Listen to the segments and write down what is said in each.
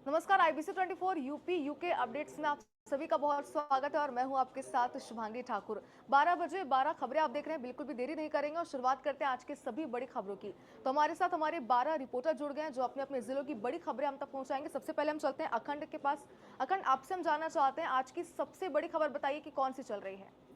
नमस्कार। IBC 24 UP UK updates में आप सभी का बहुत स्वागत है और मैं हूं आपके साथ शुभांगी ठाकुर। 12 बजे 12 खबरें आप देख रहे हैं, बिल्कुल भी देरी नहीं करेंगे और शुरुआत करते हैं आज के सभी बड़ी खबरों की। तो हमारे साथ हमारे 12 रिपोर्टर जुड़ गए हैं जो अपने अपने जिलों की बड़ी खबरें हम तक पहुंचाएंगे। सबसे पहले हम चलते हैं अखंड के पास। अखंड, आपसे हम जानना चाहते हैं आज की सबसे बड़ी खबर बताइए कि कौन सी चल रही है।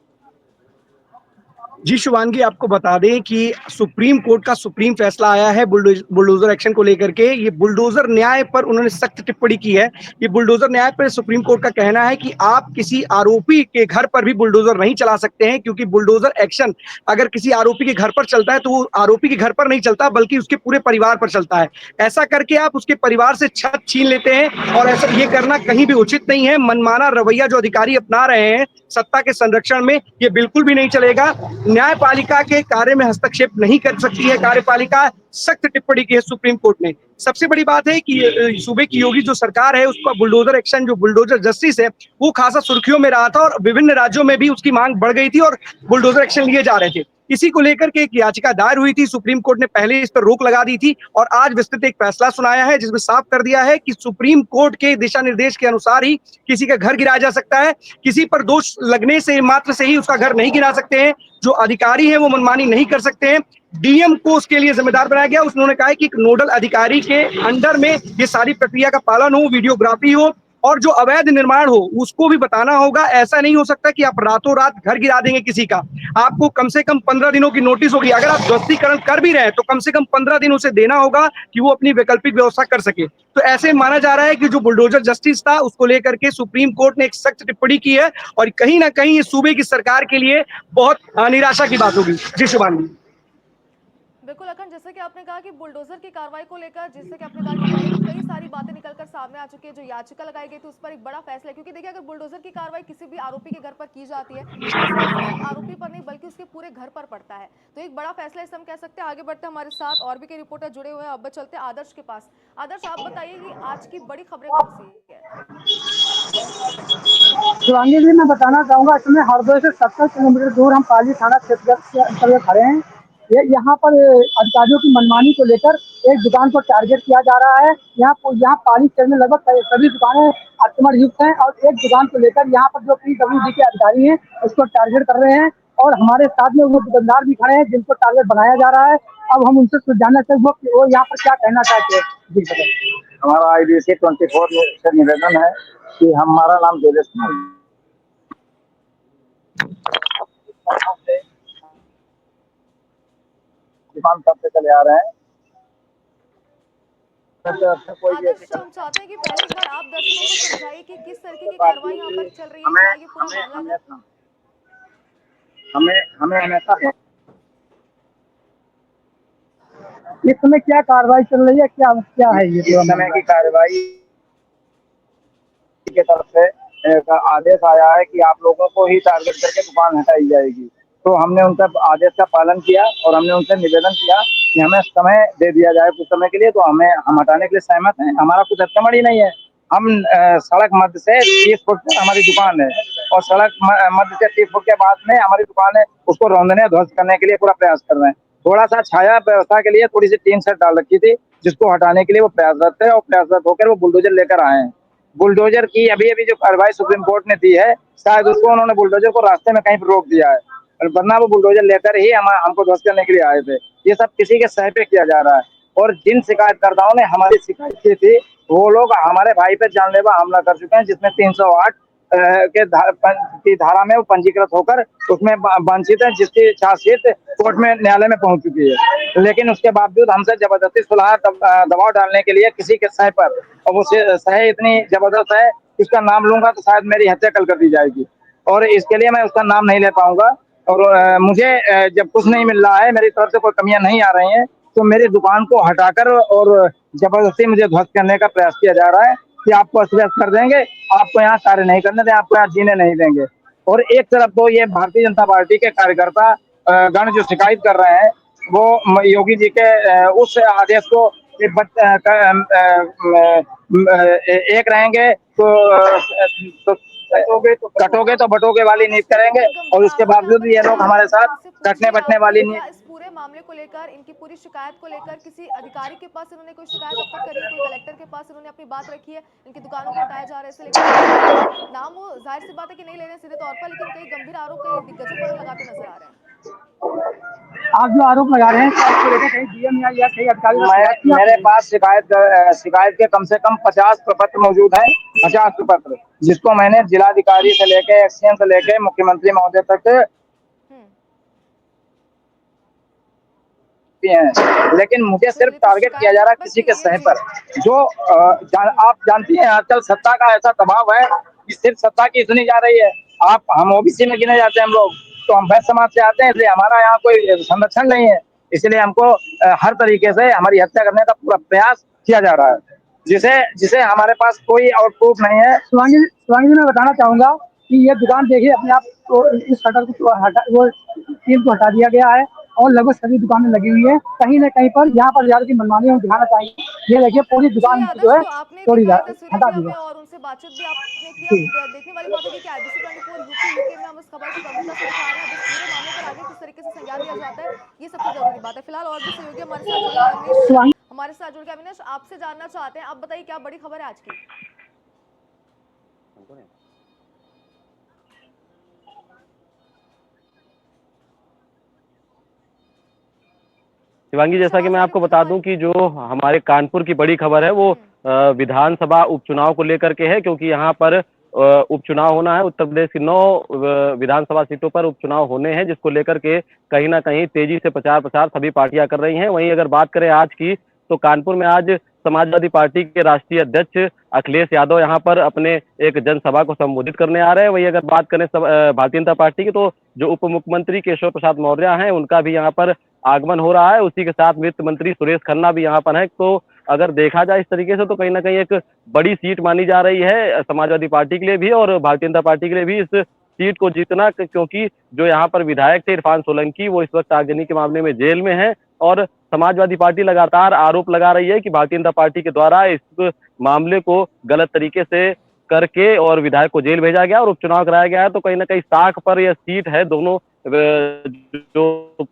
जी शुभांगी, आपको बता दें कि सुप्रीम कोर्ट का सुप्रीम फैसला आया है बुलडोजर एक्शन को लेकर के। ये बुलडोजर न्याय पर उन्होंने सख्त टिप्पणी की है। ये बुलडोजर न्याय पर सुप्रीम कोर्ट का कहना है कि आप किसी आरोपी के घर पर भी बुलडोजर नहीं चला सकते हैं, क्योंकि बुलडोजर एक्शन अगर किसी आरोपी के घर पर चलता है तो वो आरोपी के घर पर नहीं चलता बल्कि उसके पूरे परिवार पर चलता है। ऐसा करके आप उसके परिवार से छत छीन लेते हैं और ऐसा ये करना कहीं भी उचित नहीं है। मनमाना रवैया जो अधिकारी अपना रहे हैं सत्ता के संरक्षण में, ये बिल्कुल भी नहीं चलेगा। न्यायपालिका के कार्य में हस्तक्षेप नहीं कर सकती है कार्यपालिका, सख्त टिप्पणी की है सुप्रीम कोर्ट ने। सबसे बड़ी बात है कि सूबे की योगी जो सरकार है उसका बुलडोजर एक्शन, जो बुलडोजर जस्टिस है, वो खासा सुर्खियों में रहा था और विभिन्न राज्यों में भी उसकी मांग बढ़ गई थी और बुलडोजर एक्शन लिए जा रहे थे। इसी को लेकर के एक याचिका दायर हुई थी। सुप्रीम कोर्ट ने पहले इस पर रोक लगा दी थी और आज विस्तृत एक फैसला सुनाया है जिसमें साफ कर दिया है कि सुप्रीम कोर्ट के दिशा निर्देश के अनुसार ही किसी का घर गिराया जा सकता है। किसी पर दोष लगने से मात्र से ही उसका घर नहीं गिरा सकते हैं। जो अधिकारी है वो मनमानी नहीं कर सकते हैं। डीएम को उसके लिए जिम्मेदार बनाया गया। उन्होंने कहा है कि एक नोडल अधिकारी के अंडर में ये सारी प्रक्रिया का पालन हो, वीडियोग्राफी हो और जो अवैध निर्माण हो उसको भी बताना होगा। ऐसा नहीं हो सकता कि आप रातों रात घर गिरा देंगे किसी का। आपको कम से कम 15 दिनों की नोटिस होगी। अगर आप ध्वस्तीकरण कर भी रहे हैं तो कम से कम 15 दिन उसे देना होगा कि वो अपनी वैकल्पिक व्यवस्था कर सके। तो ऐसे माना जा रहा है कि जो बुलडोजर जस्टिस था उसको लेकर के सुप्रीम कोर्ट ने एक सख्त टिप्पणी की है और कहीं ना कहीं सूबे की सरकार के लिए बहुत निराशा की बात होगी। जी शुभांगी। बिल्कुल अखंड, जैसे कि आपने कहा कि बुलडोजर की कार्रवाई को लेकर, जैसे कि आपने कहा कि पहले भी कई सारी बातें निकलकर सामने आ चुकी है। जो याचिका लगाई गई थी उस पर एक बड़ा फैसला है, क्योंकि देखिए अगर बुलडोजर की कार्रवाई किसी भी आरोपी के घर पर की जाती है तो इसका असर सिर्फ आरोपी पर नहीं बल्कि उसके पूरे घर पर पड़ता है। तो एक बड़ा फैसला इसे हम कह सकते हैं। आगे बढ़ते हैं, हमारे साथ और भी कई रिपोर्टर जुड़े हुए हैं। अब चलते हैं आदर्श के पास। आदर्श, आप बताइए कि आज की बड़ी खबरें कौन सी है। शिवांगी जी, मैं बताना चाहूंगा, इसमें हरदोई से 70 किलोमीटर दूर हम पाली थाना क्षेत्र के अंतर्गत खड़े हैं। ये यहाँ पर अधिकारियों की मनमानी को लेकर एक दुकान को टारगेट किया जा रहा है। यहाँ पाली क्षेत्र में लगभग सभी दुकानें आक्रमण युक्त हैं और एक दुकान को लेकर यहाँ पर जो PWD के अधिकारी हैं उसको टारगेट कर रहे हैं और हमारे साथ में वो दुकानदार भी खड़े हैं जिनको टारगेट बनाया जा रहा है। अब हम उनसे कुछ जानना चाहेंगे कि वो यहाँ पर क्या कहना चाहते हैं। जी बताइए। हमारा IBC 24 से निवेदन है कि हमारा नाम देवेश कुमार दुकान कब से चले आ रहे हैं। कोई भी आदर्श, हम चाहते हैं कि पहले एक बार आप दर्शकों को समझाइए कि किस तरीके की बात कार्रवाई हुई यहाँ थी। पर चल रही है, हमें क्या ये पूरा हमें मामला है। हमेशा हमें हमें हमेशा इस समय क्या कार्रवाई चल रही है, क्या क्या है ये इस समय की कार्रवाई की तरफ से आदेश आया है कि आप लोगों को ही टारगेट करके दुकान हटाई जाएगी। तो हमने उनका आदेश का पालन किया और हमने उनसे निवेदन किया कि हमें समय दे दिया जाए कुछ समय के लिए। तो हम हटाने के लिए सहमत हैं। हमारा कुछ अतिक्रमण ही नहीं है। हम सड़क मध्य से 30 फुट पर हमारी दुकान है और सड़क मध्य से 30 फुट के बाद में हमारी दुकान है, उसको रौंदने ध्वस्त करने के लिए पूरा प्रयास कर रहे हैं। थोड़ा सा छाया व्यवस्था के लिए थोड़ी सी टीन सेट डाल रखी थी जिसको हटाने के लिए वो प्रयासरत है और प्रयासरत होकर वो बुलडोजर लेकर आए हैं। बुलडोजर की अभी अभी जो कार्रवाई सुप्रीम कोर्ट ने दी है, शायद उसको उन्होंने बुलडोजर को रास्ते में कहीं पर रोक दिया है, वरना वो बुलडोजर लेकर ही हमको ध्वस्त करने के लिए आए थे। ये सब किसी के सह पे किया जा रहा है और जिन शिकायतकर्ताओं ने हमारी शिकायत की थी वो लोग हमारे भाई पे जानलेवा हमला कर चुके हैं, जिसमें 308 की धारा में वो पंजीकृत होकर उसमें वंचित है, जिसकी चार्जशीट कोर्ट में न्यायालय में पहुंच चुकी है। लेकिन उसके बावजूद हमसे जबरदस्ती सुलह दबाव डालने के लिए किसी के सह पर, और वो सह इतनी जबरदस्त है उसका नाम लूंगा तो शायद मेरी हत्या कल कर दी जाएगी और इसके लिए मैं उसका नाम नहीं ले पाऊंगा। और मुझे जब कुछ नहीं मिल रहा है, मेरी तरफ से कोई कमियां नहीं आ रही हैं, तो मेरी दुकान को हटाकर और जबरदस्ती मुझे ध्वस्त करने का प्रयास किया जा रहा है कि आपको अस्त कर देंगे, आपको यहाँ कार्य नहीं करने देंगे, आपको यहाँ जीने नहीं देंगे। और एक तरफ तो ये भारतीय जनता पार्टी के कार्यकर्ता गण जो शिकायत कर रहे हैं वो योगी जी के उस आदेश को एक रहेंगे तो कटोगे तो बटोगे वाली नीति करेंगे बिल्कुल और मैं उसके आपको यहाँ बावजूद पर ये एक लोग सवाल हमारे अपने साथ आप से कटने पूछूंगी। बटने आपको वाली क्या इस नीति। पूरे मामले को लेकर, इनकी पूरी शिकायत को लेकर किसी अधिकारी के पास इन्होंने कोई शिकायत अब तक करी है? कोई कलेक्टर के पास इन्होंने अपनी बात रखी है? इनकी दुकानों को हटाया जा रहा है इसे लेकर? नाम वो जाहिर सी बात है कि नहीं ले रहे हैं सीधे तौर पर, लेकिन कई गंभीर आरोप कई दिग्गजों पर लगाते नजर आ रहे हैं। आप जो आरोप लगा रहे हैं क्या इसको लेकर कहीं डीएम या कई अधिकारी मेरे पास शिकायत के कम से कम 50 प्रपत्र मौजूद हैं, 50 प्रपत्र, जिसको मैंने जिलाधिकारी से लेके एक्सीएम से लेके मुख्यमंत्री महोदय तक हैं। लेकिन मुझे सिर्फ टारगेट किया जा रहा है किसी के सह पर। जो आप जानती हैं आजकल सत्ता का ऐसा दबाव है कि सिर्फ सत्ता की सुनी जा रही है। हम ओबीसी में गिने जाते हैं हम लोग, तो हम वैश्य समाज से आते हैं, इसलिए हमारा यहाँ कोई संरक्षण नहीं है। इसलिए हमको हर तरीके से हमारी हत्या करने का पूरा प्रयास किया जा रहा है, जिसे हमारे पास कोई और प्रूफ नहीं है। शिवांगी जी, मैं बताना चाहूंगा कि ये दुकान देखिए अपने आप तो इस शटर को टीम को हटा दिया गया है और लगभग सभी दुकानें लगी हुई है। कहीं न कहीं पर यहाँ पर ज्यादा की मनमानी हम दिखाना चाहेंगे। ये देखिए पूरी दुकान जो है तोड़ी हटा दी है और उनसे बातचीत भी आपने की। अब देखने वाली बात होगी कि IBC 24 यूके में हम इस खबर को प्रमुखता से दिखा रहे हैं। अब इस पूरे मामले पर आगे किस तरीके से संज्ञान लिया जाता है, ये सबसे जरूरी बात है। फिलहाल और भी सहयोगी हमारे साथ जुड़े हैं। अविनेश हमारे साथ जुड़ के, अविनेश आपसे जानना चाहते हैं, आप बताइए क्या बड़ी खबर है आज की? शिवांगी, जैसा कि मैं आपको बता दूं कि जो हमारे कानपुर की बड़ी खबर है वो विधानसभा उपचुनाव को लेकर के है, क्योंकि यहाँ पर उपचुनाव होना है। उत्तर प्रदेश की 9 विधानसभा सीटों पर उपचुनाव होने हैं, जिसको लेकर के कहीं ना कहीं तेजी से प्रचार सभी पार्टियां कर रही हैं। वहीं अगर बात करें आज की, तो कानपुर में आज समाजवादी पार्टी के राष्ट्रीय अध्यक्ष अखिलेश यादव यहाँ पर अपने एक जनसभा को संबोधित करने आ रहे हैं। वहीं अगर बात करें भारतीय जनता पार्टी की, तो जो उप मुख्यमंत्री केशव प्रसाद मौर्य हैं उनका भी यहाँ पर आगमन हो रहा है। उसी के साथ वित्त मंत्री सुरेश खन्ना भी यहाँ पर है। तो अगर देखा जाए इस तरीके से, तो कहीं ना कहीं एक बड़ी सीट मानी जा रही है समाजवादी पार्टी के लिए भी और भारतीय जनता पार्टी के लिए भी इस सीट को जीतना, क्योंकि जो यहाँ पर विधायक थे इरफान सोलंकी, वो इस वक्त आगजनी के मामले में जेल में है और समाजवादी पार्टी लगातार आरोप लगा रही है कि भारतीय जनता पार्टी के द्वारा इस मामले को गलत तरीके से करके और विधायक को जेल भेजा गया और उपचुनाव कराया गया है। तो कहीं ना कहीं साख पर यह सीट है दोनों जो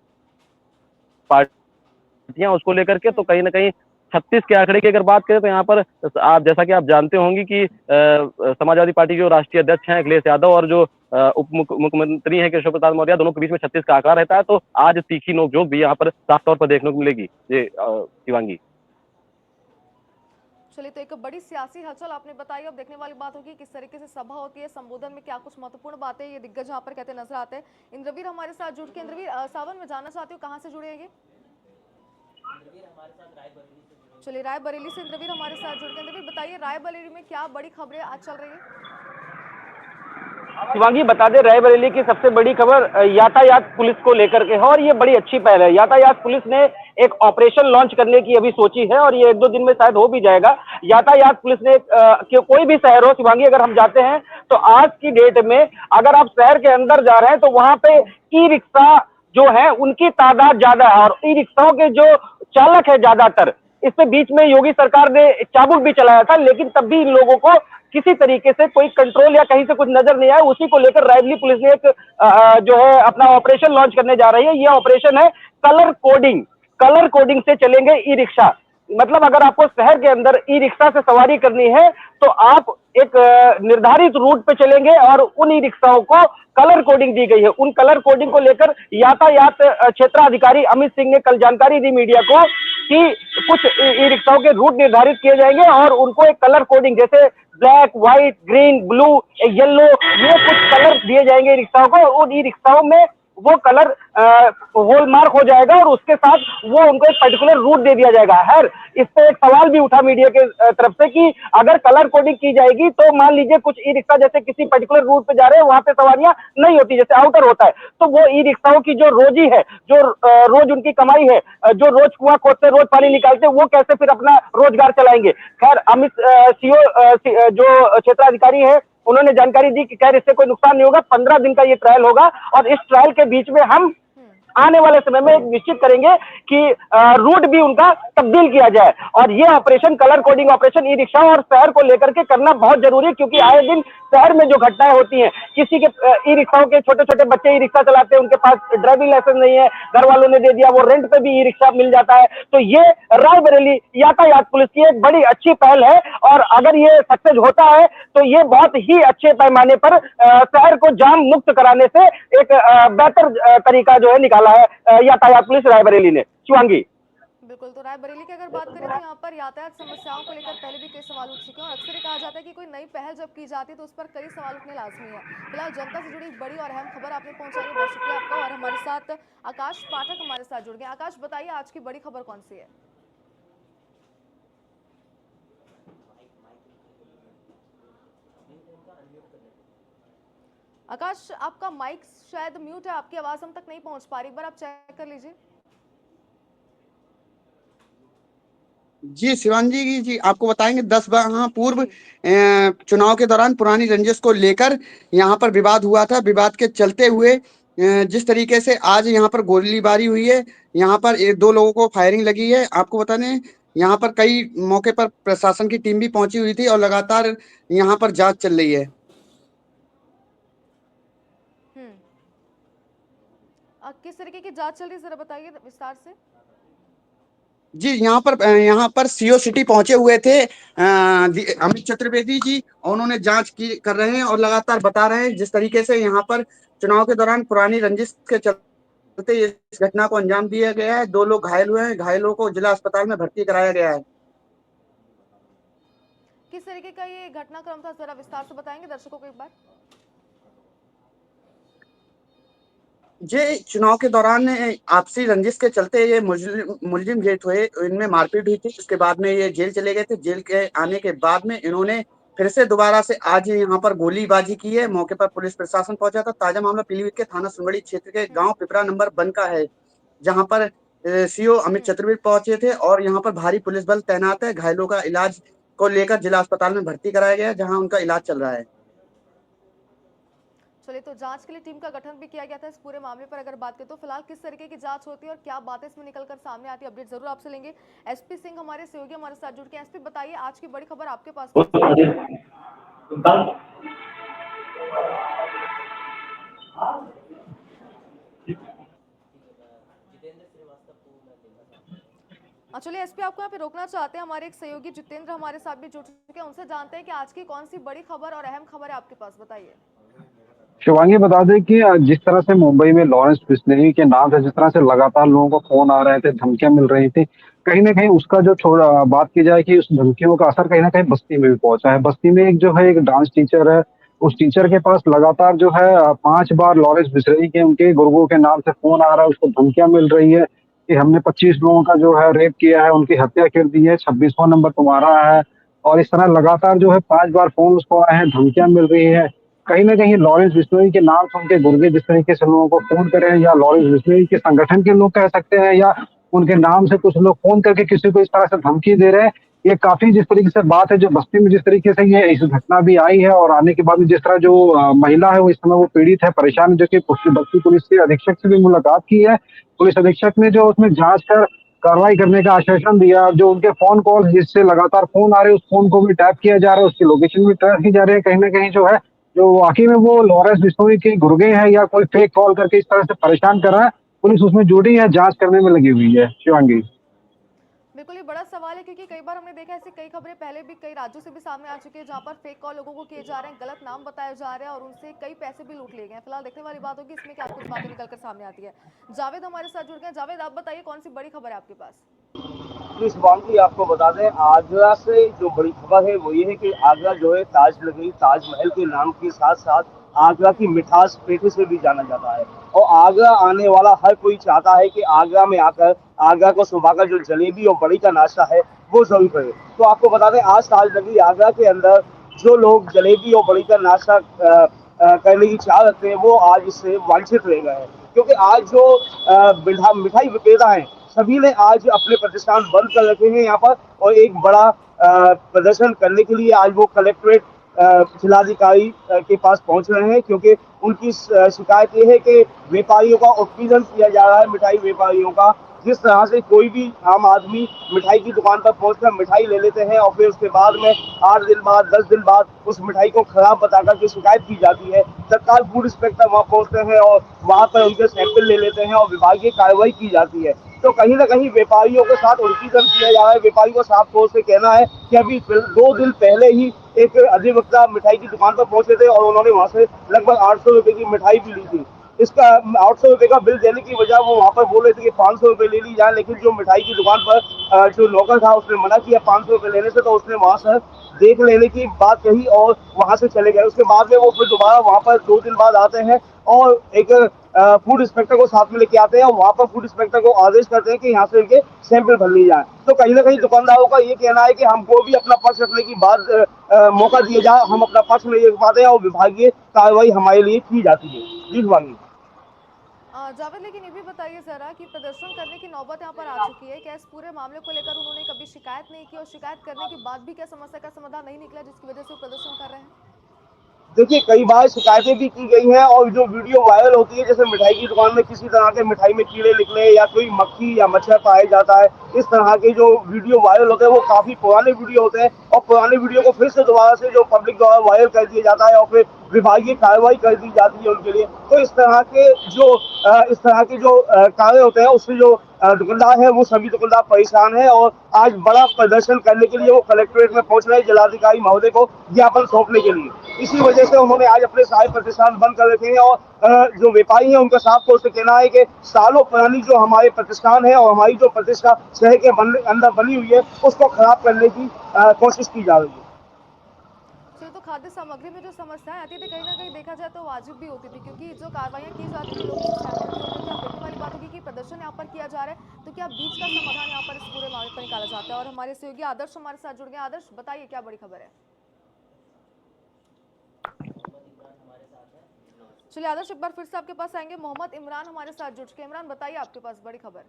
पार्टियां उसको लेकर के। तो कहीं ना कहीं 36 के आंकड़े की अगर बात करें, तो यहाँ पर आप जैसा कि आप जानते होंगे कि समाजवादी पार्टी के जो राष्ट्रीय अध्यक्ष हैं अखिलेश यादव और जो उप मुख्यमंत्री हैं केशव प्रसाद मौर्य, दोनों के बीच में 36 का आंकड़ा रहता है। तो आज तीखी नोकझोंक भी यहाँ पर साफ तौर पर देखने को मिलेगी। ये शिवांगी। चलिए, तो एक बड़ी सियासी हलचल आपने बताई। अब देखने वाली बात होगी किस तरीके से सभा होती है, संबोधन में क्या कुछ महत्वपूर्ण बातें ये दिग्गज यहाँ पर कहते नजर आते हैं। इंद्रवीर हमारे साथ जुड़ के, इंद्रवीर सावन में जानना चाहती हूँ कहाँ से जुड़े हैं ये? चलिए, रायबरेली से इंद्रवीर हमारे साथ जुड़ के। इंद्रवीर बताइए, रायबरेली में क्या बड़ी खबरें आज चल रही है? शिवांगी, बता दें रायबरेली की सबसे बड़ी खबर यातायात पुलिस को लेकर के है और ये बड़ी अच्छी पहल है। यातायात पुलिस ने एक ऑपरेशन लॉन्च करने की अभी सोची है और ये 1-2 दिन में शायद हो भी जाएगा। यातायात पुलिस ने कोई भी शहर हो शिवांगी, अगर हम जाते हैं तो आज की डेट में अगर आप शहर के अंदर जा रहे हैं तो वहां पे ई रिक्शा जो है उनकी तादाद ज्यादा है और ई रिक्शाओं के जो चालक है ज्यादातर, इससे बीच में योगी सरकार ने चाबुक भी चलाया था, लेकिन तब भी इन लोगों को किसी तरीके से कोई कंट्रोल या कहीं से कुछ नजर नहीं आया। उसी को लेकर रायबरेली पुलिस ने एक जो है अपना ऑपरेशन लॉन्च करने जा रही है। यह ऑपरेशन है कलर कोडिंग। कलर कोडिंग से चलेंगे ई रिक्शा। मतलब अगर आपको शहर के अंदर ई रिक्शा से सवारी करनी है तो आप एक निर्धारित रूट पे चलेंगे और उन ई रिक्शाओं को कलर कोडिंग दी गई है। उन कलर कोडिंग को लेकर यातायात क्षेत्राधिकारी अमित सिंह ने कल जानकारी दी मीडिया को कि कुछ ई रिक्शाओं के रूट निर्धारित किए जाएंगे और उनको एक कलर कोडिंग जैसे black, white, green, blue, yellow, ये कुछ कलर दिए जाएंगे ई रिक्शाओं को। उन ई रिक्शाओं में वो कलर हॉलमार्क हो जाएगा और उसके साथ वो उनको एक पर्टिकुलर रूट दे दिया जाएगा। खैर, इस पे एक सवाल भी उठा मीडिया के तरफ से कि अगर कलर कोडिंग की जाएगी तो मान लीजिए कुछ ई रिक्शा जैसे किसी पर्टिकुलर रूट पे जा रहे हैं, वहां पे सवारियां नहीं होती, जैसे आउटर होता है, तो वो ई रिक्शाओं की जो रोजी है, जो रोज उनकी कमाई है, जो रोज कुआं खोदते रोज पानी निकालते, वो कैसे फिर अपना रोजगार चलाएंगे। खैर, अमित सीओ जो क्षेत्राधिकारी है उन्होंने जानकारी दी कि खैर इससे कोई नुकसान नहीं होगा, 15 दिन का ये ट्रायल होगा और इस ट्रायल के बीच में हम आने वाले समय में निश्चित करेंगे कि रूट भी उनका तब्दील किया जाए। और ये operation, colour coding operation e rickshaw और शहर को लेकर के करना बहुत जरूरी है, क्योंकि आए दिन शहर में जो घटनाएं होती हैं, किसी के ई रिक्शाओं के छोटे छोटे बच्चे ई रिक्शा चलाते हैं, उनके पास ड्राइविंग लाइसेंस नहीं है, घर वालों ने दे दिया, वो रेंट पे भी ई रिक्शा मिल जाता है। तो ये रायबरेली यातायात पुलिस की एक बड़ी अच्छी पहल है, और अगर ये सक्सेस होता है तो ये बहुत ही अच्छे पैमाने पर शहर को जाम मुक्त कराने से एक बेहतर तरीका जो है निकाला है यातायात पुलिस रायबरेली ने। शिवांगी। बिल्कुल, तो रायबरेली की अगर बात करें तो यहाँ पर यातायात समस्याओं को लेकर पहले भी कई सवाल उठ चुके हैं, और अक्सर ये कहा जाता है कि कोई नई पहल जब की जाती है तो उस पर कई सवाल उठने लाजमी है। फिलहाल जनता से जुड़ी एक बड़ी और अहम खबर आपने पहुंचाई, बहुत शुक्रिया आपका। और हमारे साथ आकाश पाठक हमारे साथ जुड़ गए। आकाश, बताइए आज की बड़ी खबर कौन सी है? आकाश, आपका माइक शायद म्यूट है, आपकी आवाज हम तक नहीं पहुंच पा रही, एक बार आप चेक कर लीजिए। जी शिवांगी जी, आपको बताएंगे 10 माह पूर्व चुनाव के दौरान पुरानी रंजिश को लेकर यहाँ पर विवाद हुआ था। विवाद के चलते हुए जिस तरीके से आज यहाँ पर गोलीबारी हुई है, यहाँ पर 2 लोगों को फायरिंग लगी है। आपको बता दें, यहाँ पर कई मौके पर प्रशासन की टीम भी पहुंची हुई थी और लगातार यहाँ पर जांच चल रही है। किस तरीके की जांच चल रही है, जरा बताइए विस्तार से। जी, यहाँ पर सीओ सिटी पहुंचे हुए थे अमित चतुर्वेदी जी, और उन्होंने जांच कर रहे हैं और लगातार बता रहे हैं जिस तरीके से यहाँ पर चुनाव के दौरान पुरानी रंजिश के चलते इस घटना को अंजाम दिया गया है। 2 लोग घायल हुए हैं, घायलों को जिला अस्पताल में भर्ती कराया गया है। किस तरीके का ये घटनाक्रम था, जरा विस्तार से बताएंगे दर्शकों को एक बार। ये चुनाव के दौरान आपसी रंजिश के चलते ये मुलजिम जेठ हुए, इनमें मारपीट हुई थी। उसके बाद में ये जेल चले गए थे। जेल के आने के बाद में इन्होंने फिर से दोबारा से आज यहाँ पर गोलीबाजी की है। मौके पर पुलिस प्रशासन पहुंचा था। ताजा मामला पीलीभीत के थाना सुनवड़ी क्षेत्र के गांव पिपरा नंबर 1 का है, जहां पर सीओ अमित चतुर्वेदी पहुंचे थे और यहाँ पर भारी पुलिस बल तैनात है। घायलों का इलाज को लेकर जिला अस्पताल में भर्ती कराया गया, जहाँ उनका इलाज चल रहा है। चलिए, तो जांच के लिए टीम का गठन भी किया गया था। इस पूरे मामले पर अगर बात करें तो फिलहाल किस तरीके की जांच होती है और क्या बातें इसमें निकलकर सामने आती है, अपडेट जरूर आपसे लेंगे। एसपी सिंह हमारे सहयोगी हमारे साथ जुड़ के। एसपी, बताइए आज की बड़ी खबर आपके पास कौन सी है? चलिए एसपी, आपको यहाँ पे रोकना चाहते हैं, हमारे एक सहयोगी जितेंद्र हमारे साथ भी जुड़ चुके हैं, उनसे जानते हैं कि आज की कौन सी बड़ी खबर और अहम खबर है आपके पास, बताइए। शिवांगी, बता दें कि जिस तरह से मुंबई में लॉरेंस बिस्लेरी के नाम से जिस तरह से लगातार लोगों को फोन आ रहे थे, धमकियां मिल रही थी, कहीं ना कहीं उसका जो बात की जाए कि उस धमकियों का असर कहीं ना कहीं बस्ती में भी पहुंचा है। बस्ती में एक जो है एक डांस टीचर है, उस टीचर के पास लगातार जो है 5 बार लॉरेंस बिस्लेरी के उनके गुर्गों के नाम से फोन आ रहा है। उसको धमकियां मिल रही है कि हमने 25 लोगों का जो है रेप किया है, उनकी हत्या कर दी है, 26वां नंबर तुम्हारा है। और इस तरह लगातार जो है 5 बार फोन उसको आए हैं, धमकियां मिल रही है। कहीं ना कहीं लॉरेंस बिस्लेरी के नाम से उनके गुर्गे जिस तरीके से लोगों को फोन करे, या लॉरेंस बिस्लेरी के संगठन के लोग कह सकते हैं, या उनके नाम से कुछ लोग फोन करके किसी को इस तरह से धमकी दे रहे हैं, ये काफी जिस तरीके से बात है जो बस्ती में जिस तरीके से ये इस घटना भी आई है, और आने के बाद में जिस तरह जो महिला है वो इस समय वो पीड़ित है, परेशान है, जो कि बस्ती पुलिस के अधीक्षक से भी मुलाकात की है। पुलिस अधीक्षक ने जो उसमें जांच कर कार्रवाई करने का आश्वासन दिया। जो उनके फोन कॉल जिससे लगातार फोन आ रहे हैं, उस फोन को भी टैप किया जा रहा है, उसकी लोकेशन भी ट्रेस की जा रही है। कहीं ना कहीं जो है जो वाकई में वो लॉरेंस बिस्लेरी के गुर्गे हैं या कोई फेक कॉल करके इस तरह से परेशान कर रहा है, पुलिस उसमें जुड़ी है, जांच करने में लगी हुई है। शिवांगी, बिल्कुल, ये बड़ा सवाल है क्योंकि कई बार हमने देखा ऐसी कई खबरें पहले भी कई राज्यों से भी सामने आ चुकी है, जहां पर फेक कॉल लोगों को किए जा रहे हैं, गलत नाम बताए जा रहे हैं और उनसे कई पैसे भी लूट लिए गए हैं। फिलहाल देखने वाली बात होगी इसमें क्या कुछ बातें निकलकर सामने आती है। जावेद हमारे साथ जुड़ गए। जावेद, आप बताइए कौन सी बड़ी खबर है आपके पास? इस बात की आपको बता दें, आगरा से जो बड़ी खबर है वो ये है कि आगरा जो है ताजमहल के नाम के साथ साथ आगरा की मिठास पेठे से भी जाना जाता है, और आगरा आने वाला हर कोई चाहता है कि आगरा में आकर आगरा को सुबह जो जलेबी और बड़ी का नाश्ता है वो जरूर करे। तो आपको बता दें, आज ताजनगरी आगरा के अंदर जो लोग जलेबी और बड़ी का नाश्ता करने की चाह रखते हैं वो आज इससे वंचित रह गए हैं, क्योंकि आज जो मिठाई विक्रेता है सभी ने आज अपने प्रतिष्ठान बंद कर रखे हैं यहाँ पर, और एक बड़ा प्रदर्शन करने के लिए आज वो कलेक्ट्रेट जिलाधिकारी के पास पहुंच रहे हैं, क्योंकि उनकी शिकायत ये है कि व्यापारियों का उत्पीड़न किया जा रहा है, मिठाई व्यापारियों का। जिस तरह से कोई भी आम आदमी मिठाई की दुकान पर पहुंचकर मिठाई ले लेते हैं और फिर उसके बाद में 8 दिन बाद 10 दिन बाद उस मिठाई को खराब बताकर के शिकायत की जाती है, तत्काल फूड इंस्पेक्टर वहां पहुंचते हैं और वहां पर उनके सैंपल ले लेते हैं और विभागीय कार्रवाई की जाती है। तो कहीं ना कहीं व्यापारियों के साथ उल्टीकरण किया जा रहा है। व्यापारी को साफ तौर से कहना है कि अभी 2 दिन पहले ही एक अधिवक्ता मिठाई की दुकान पर पहुंचे थे और उन्होंने वहां से लगभग 800 रुपए की मिठाई भी ली थी। इसका 800 रुपए का बिल देने की वजह वो वहां पर बोल रहे थे कि 500 रुपए ले ली जाए, लेकिन जो मिठाई की दुकान पर जो नौकर था उसने मना किया 500 रुपए लेने से, तो उसने वहां से देख लेने की बात कही और वहां से चले गए। उसके बाद में वो फिर दोबारा वहां पर 2 दिन बाद आते हैं और एक फूड इंस्पेक्टर को साथ में लेके आते हैं और वहां पर फूड इंस्पेक्टर को आदेश करते हैं कि यहाँ से इनके सैंपल भर लिए जाए। तो कहीं ना कहीं दुकानदारों का ये कहना है कि हमको भी अपना पक्ष रखने की बात मौका दिया जाए, हम अपना पक्ष नहीं रख पाते हैं और विभागीय कार्रवाई हमारे लिए की जाती है। जी शिवांगी। जावेद, लेकिन ये भी बताइए जरा कि प्रदर्शन करने की नौबत यहाँ पर आ चुकी है, क्या इस पूरे मामले को लेकर उन्होंने कभी शिकायत नहीं की और शिकायत करने के बाद भी क्या समस्या का समाधान नहीं निकला जिसकी वजह से वो प्रदर्शन कर रहे हैं? देखिए, कई बार शिकायतें भी की गई हैं और जो वीडियो वायरल होती है, जैसे मिठाई की दुकान में किसी तरह के मिठाई में कीड़े निकले या कोई मक्खी या मच्छर पाया जाता है, इस तरह के जो वीडियो वायरल होते हैं वो काफी पुराने वीडियो होते हैं और पुराने वीडियो को फिर से दोबारा से जो पब्लिक द्वारा वायरल कर दिया जाता है और फिर विभागीय कार्रवाई कर दी जाती है उनके लिए। तो इस तरह के जो कार्य होते हैं उससे जो दुकानदार है वो सभी दुकानदार परेशान है और आज बड़ा प्रदर्शन करने के लिए वो कलेक्ट्रेट में पहुंच रहे हैं जिलाधिकारी महोदय को ज्ञापन सौंपने के लिए। इसी वजह से उन्होंने आज अपने सारे प्रतिष्ठान बंद कर रखे हैं और जो व्यापारी है उनका साफ तौर से कहना है कि सालों पुरानी जो हमारे प्रतिष्ठान है और हमारी जो प्रतिष्ठा शहर के अंदर बनी हुई है उसको खराब करने की कोशिश की जा रही है। तो खाद्य सामग्री में जो समस्याएं आती थी कहीं ना कहीं देखा जाए तो वाजिब भी होती थी, क्योंकि जो कार्रवाइयां की जाती थी लोगों से सैंपल भी होते थे। अब देखने वाली बात होगी कि प्रदर्शन यहाँ पर किया जा रहा है, तो क्या बीच का समाधान यहाँ पर इस पूरे मामले पर निकाला जाता है? और हमारे सहयोगी आदर्श हमारे साथ जुड़ गए। आदर्श, बताइए क्या बड़ी खबर है? चलिए आदर्श, एक बार फिर से आपके पास आएंगे। मोहम्मद इमरान हमारे साथ जुड़ चुके। इमरान, बताइए आपके पास बड़ी खबर।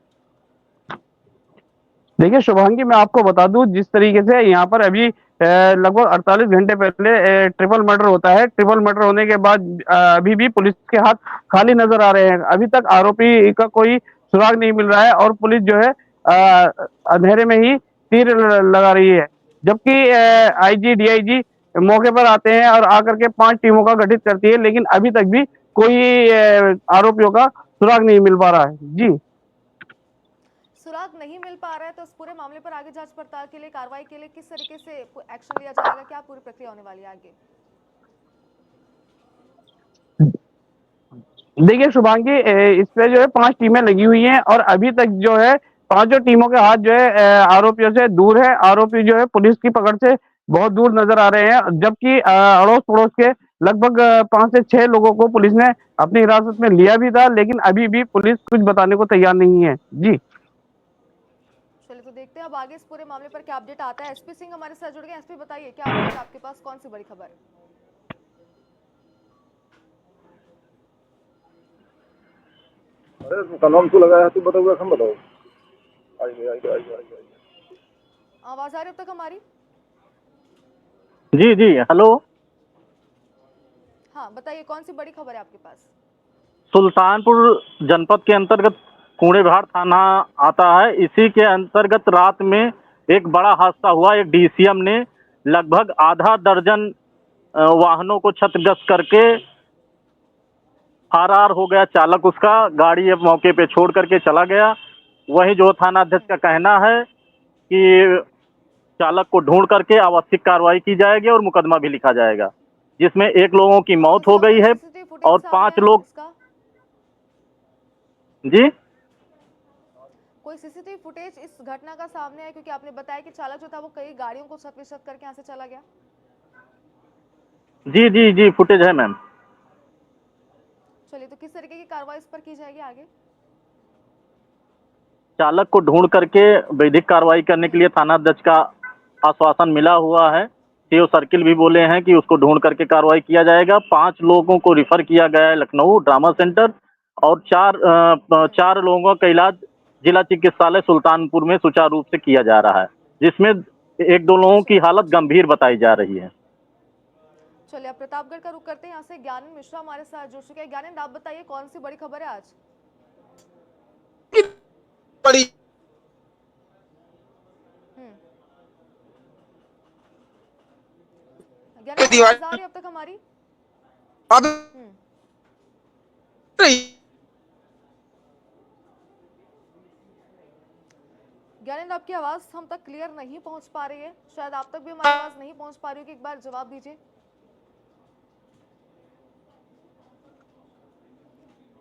देखिए शुभांगी, मैं आपको बता दूं जिस तरीके से यहाँ पर अभी लगभग 48 घंटे पहले ट्रिपल मर्डर होता है। ट्रिपल मर्डर होने के बाद अभी भी पुलिस के हाथ खाली नजर आ रहे हैं। अभी तक आरोपी का कोई सुराग नहीं मिल रहा है और पुलिस जो है अंधेरे में ही तीर लगा रही है। जबकि आईजी डीआईजी मौके पर आते हैं और आकर के 5 टीमों का गठित करती है, लेकिन अभी तक भी कोई आरोपियों का सुराग नहीं मिल पा रहा है। जी, सुराग नहीं मिल पा रहा है, तो इस पूरे मामले पर आगे जांच पड़ताल के लिए, कार्रवाई के लिए किस तरीके से एक्शन लिया जाएगा? क्या पूरी प्रक्रिया होने वाली है आगे? देखिए शुभांगी, इस पे जो है 5 टीमें लगी हुई हैं और अभी तक जो है 5 टीमों के हाथ जो है आरोपियों से दूर है। आरोपी जो है पुलिस की पकड़ से बहुत दूर नजर आ रहे हैं, जबकि अड़ोस पड़ोस के लगभग 5 से 6 लोगों को पुलिस ने अपनी हिरासत में लिया भी था, लेकिन अभी भी पुलिस कुछ बताने को तैयार नहीं है। जी, चलिए तो देखते हैं अब आगे इस पूरे मामले पर क्या अपडेट आता है। एसपी सिंह हमारे साथ जुड़ गए। एसपी, बताइए क्या अपडेट है आपके पास? कौन सी बड़ी खबर? अरे कलम तो लगाया, तू बताओ, हम बताओ। आइए। आवाज आ रही अब तक हमारी? जी जी, हेलो। हाँ, बताइए कौन सी बड़ी खबर है आपके पास? सुल्तानपुर जनपद के अंतर्गत कूड़ेभार थाना आता है। इसी के अंतर्गत रात में एक बड़ा हादसा हुआ। एक डीसीएम ने लगभग आधा दर्जन वाहनों को क्षतिग्रस्त करके फरार हो गया। चालक उसका गाड़ी अब मौके पे छोड़ करके चला गया। वही जो थाना अध्यक्ष का कहना है कि चालक को ढूंढ करके आवश्यक कार्रवाई की जाएगी और मुकदमा भी लिखा जाएगा, जिसमें 1 लोगों की मौत हो गई है और 5 लोग। जी, कोई सीसीटीवी फुटेज इस घटना का सामने है? क्योंकि आपने बताया कि चालक जो था वो कई गाड़ियों को क्षत करके यहाँ से चला गया। जी जी जी, फुटेज है मैम। चलिए, तो किस तरीके की कार्रवाई इस पर की जाएगी आगे? चालक को ढूंढ करके वैधिक कार्रवाई करने के लिए थाना अध्यक्ष का आश्वासन मिला हुआ है। सीओ सर्किल भी बोले हैं कि उसको ढूंढ करके कार्रवाई किया जाएगा। 5 लोगों को रिफर किया गया है लखनऊ ट्रामा सेंटर और 4 लोगों का इलाज जिला चिकित्सालय सुल्तानपुर में सुचारू रूप से किया जा रहा है, जिसमें 1-2 लोगों की हालत गंभीर बताई जा रही है। चलिए अब प्रतापगढ़ का रुख करते हैं। यहाँ से ज्ञानंद मिश्रा हमारे साथ जुड़ चुके हैं। ज्ञानंद, आप बताइए कौन सी बड़ी खबर है आज? बड़ी ज्ञानंद, दिवाली आवाज आ रही है अब तक हमारी? अब हम्म ज्ञानंद, आपकी आवाज हम तक क्लियर नहीं पहुंच पा रही है। शायद आप तक भी हमारी आवाज नहीं पहुंच पा रही होगी। एक बार जवाब दीजिए।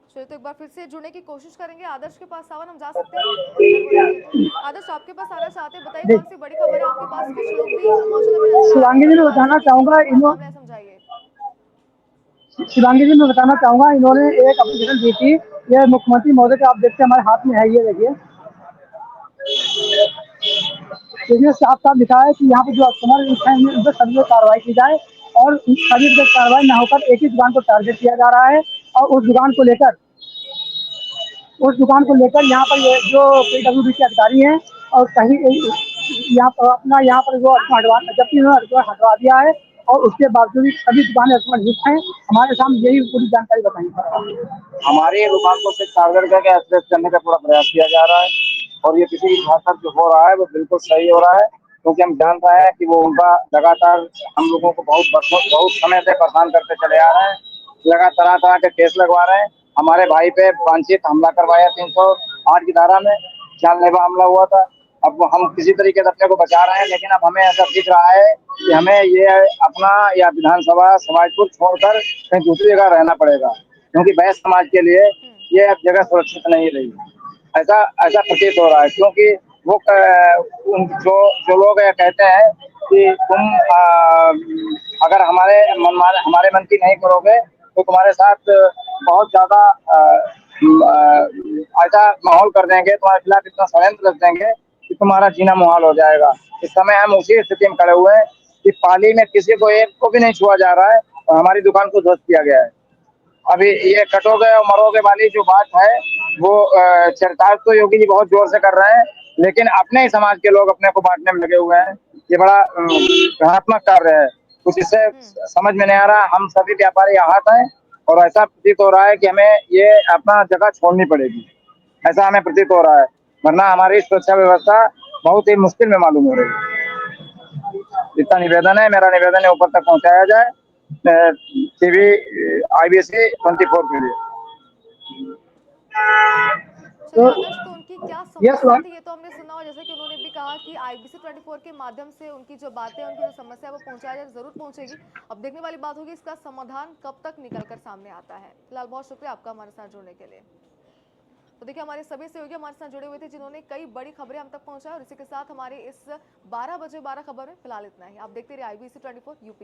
चलिए तो एक बार फिर से जुड़ने की कोशिश करेंगे। आदर्श के पास सावन हम जा सकते हैं अगर वो रहेंगे तो। आदर्श, आपके पास आना चाहते हैं, बताइए कौन सी बड़ी खबर है आपके पास? कुछ लोग भी मौजूद हमें नजर आ रहे शिवांगी हैं जी, मैं पास। बताना जल्दी से चाहूंगा क्या पूरा मामला है, समझाइए। शिवांगी जी, मैं बताना चाहूंगा, इन्होंने एक एप्लीकेशन दी थी, ये मुख्यमंत्री महोदय के, आप देखते हैं हमारे हाथ में है, ये देखिए, इसमें साफ साफ लिखा है कि यहाँ पे जो कस्टमर हैं उन पर सभी पर कार्रवाई की जाए और सभी पर कार्रवाई न होकर एक ही दुकान को टारगेट किया जा रहा है। और उस दुकान को लेकर यहाँ पर ये जो PWD के अधिकारी हैं और कहीं यहाँ पर अपना यहाँ पर वो हटवा, जबकि उन्होंने हटवा दिया है और उसके बावजूद भी सभी दुकानें लिस्ट हैं। हमारे सामने यही पूरी जानकारी बताई। हमारी दुकान को सिर्फ टारगेट करके एक्सप्रेस करने का पूरा प्रयास किया जा रहा है और ये किसी भी भाषा जो हो रहा है वो बिल्कुल सही हो रहा है, क्योंकि हम जान रहे हैं कि वो उनका लगातार हम लोगों को बहुत समय से परेशान करते चले आ रहे हैं। लगातार तरह के केस लगवा रहे हैं। हमारे भाई पे वांछित हमला करवाया 308 की धारा में, जानलेवा हमला हुआ था। अब हम किसी तरीके से अपने को बचा रहे हैं, लेकिन अब हमें ऐसा दिख रहा है कि हमें ये अपना या विधानसभा समाजपुर छोड़कर कहीं दूसरी जगह रहना पड़ेगा, क्योंकि बैस समाज के लिए ये अब जगह सुरक्षित नहीं रही। ऐसा ऐसा प्रतीत हो रहा है, क्योंकि वो जो लोग ये कहते हैं कि तुम अगर हमारे मन की नहीं करोगे तो तुम्हारे साथ बहुत ज्यादा ऐसा माहौल कर देंगे, तुम्हारे खिलाफ इतना षड्यंत्र रच देंगे कि तुम्हारा जीना मुहाल हो जाएगा। इस समय हम उसी स्थिति में खड़े हुए हैं कि पाली में किसी को एक को भी नहीं छुआ जा रहा है और हमारी दुकान को ध्वस्त किया गया है। अभी ये कटोगे और मरोगे वाली जो बात है वो चरितार्थ तो योगी जी बहुत जोर से कर रहे हैं, लेकिन अपने ही समाज के लोग अपने को बांटने में लगे हुए हैं। ये बड़ा घातक कार्य है, कुछ इससे समझ में नहीं आ रहा। हम सभी व्यापारी आहत हैं और ऐसा प्रतीत हो रहा है कि हमें ये अपना जगह छोड़नी पड़ेगी, ऐसा हमें प्रतीत हो रहा है, वरना हमारी सुरक्षा व्यवस्था बहुत ही मुश्किल में मालूम हो रही है। इतना निवेदन है, मेरा निवेदन है ऊपर तक पहुंचाया जाए टीवी IBC 24 के लिए। चलिए आदर्श, तो उनकी क्या यस समस्या मैम। थी ये तो हमने सुना, और जैसे कि उन्होंने भी कहा कि IBC 24 के माध्यम से उनकी जो बातें, उनकी जो समस्या है वो पहुंचाया जाए, जरूर पहुंचेगी। अब देखने वाली बात होगी इसका समाधान कब तक निकल कर सामने आता है। फिलहाल बहुत शुक्रिया आपका हमारे साथ जुड़ने के लिए। तो देखिए, हमारे सभी सहयोगी हमारे साथ जुड़े हुए थे जिन्होंने कई बड़ी खबरें हम तक पहुंचाई, और इसी के साथ हमारे इस 12 बजे 12 खबर में फिलहाल इतना ही। आप देखते रहिए IBC 24 UP।